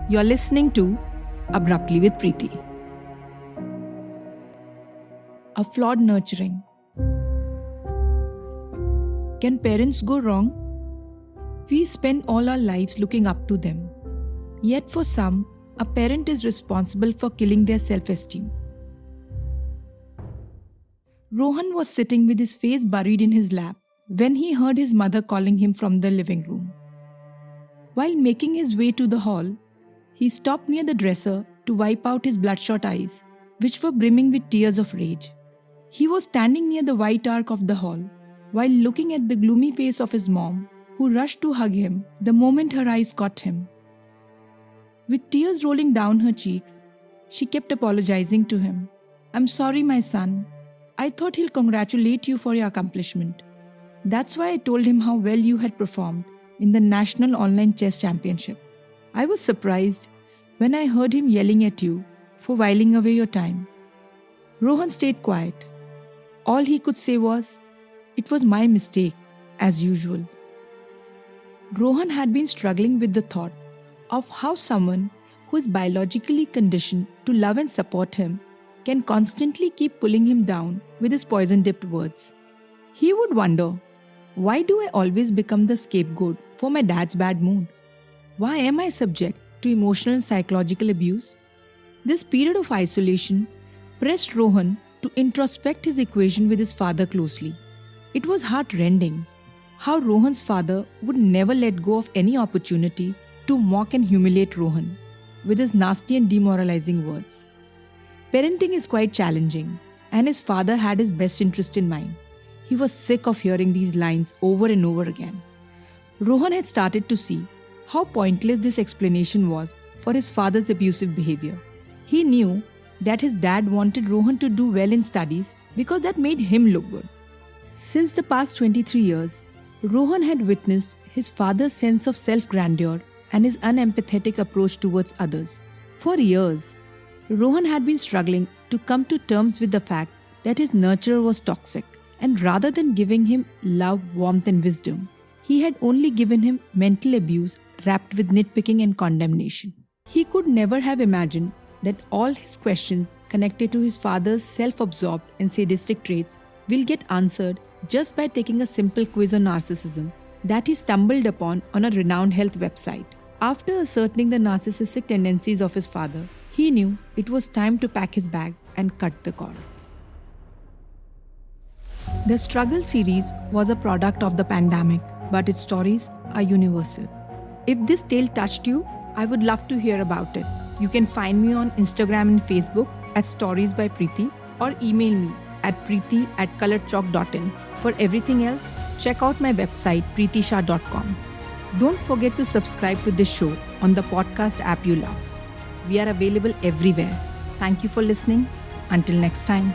You're listening to Abruptly with Preeti. A flawed nurturing. Can parents go wrong? We spend all our lives looking up to them. Yet for some, a parent is responsible for killing their self-esteem. Rohan was sitting with his face buried in his lap when he heard his mother calling him from the living room. While making his way to the hall, he stopped near the dresser to wipe out his bloodshot eyes, which were brimming with tears of rage. He was standing near the white arc of the hall, while looking at the gloomy face of his mom, who rushed to hug him the moment her eyes caught him. With tears rolling down her cheeks, she kept apologizing to him. "I'm sorry, my son. I thought he'll congratulate you for your accomplishment. That's why I told him how well you had performed in the National Online Chess Championship. I was surprised when I heard him yelling at you for whiling away your time." Rohan stayed quiet. All he could say was, "It was my mistake, as usual." Rohan had been struggling with the thought of how someone who is biologically conditioned to love and support him can constantly keep pulling him down with his poison-dipped words. He would wonder, why do I always become the scapegoat for my dad's bad mood? Why am I subject to emotional and psychological abuse? This period of isolation pressed Rohan to introspect his equation with his father closely. It was heart-rending how Rohan's father would never let go of any opportunity to mock and humiliate Rohan with his nasty and demoralizing words. Parenting is quite challenging, and his father had his best interest in mind. He was sick of hearing these lines over and over again. Rohan had started to see how pointless this explanation was for his father's abusive behavior. He knew that his dad wanted Rohan to do well in studies because that made him look good. Since the past 23 years, Rohan had witnessed his father's sense of self-grandeur and his unempathetic approach towards others. For years, Rohan had been struggling to come to terms with the fact that his nurturer was toxic, and rather than giving him love, warmth and wisdom, he had only given him mental abuse wrapped with nitpicking and condemnation. He could never have imagined that all his questions connected to his father's self-absorbed and sadistic traits will get answered just by taking a simple quiz on narcissism that he stumbled upon on a renowned health website. After ascertaining the narcissistic tendencies of his father, he knew it was time to pack his bag and cut the cord. The Struggle series was a product of the pandemic, but its stories are universal. If this tale touched you, I would love to hear about it. You can find me on Instagram and Facebook at Stories by Preeti, or email me at preeti@coloredchalk.in. For everything else, check out my website preetishah.com. Don't forget to subscribe to this show on the podcast app you love. We are available everywhere. Thank you for listening. Until next time.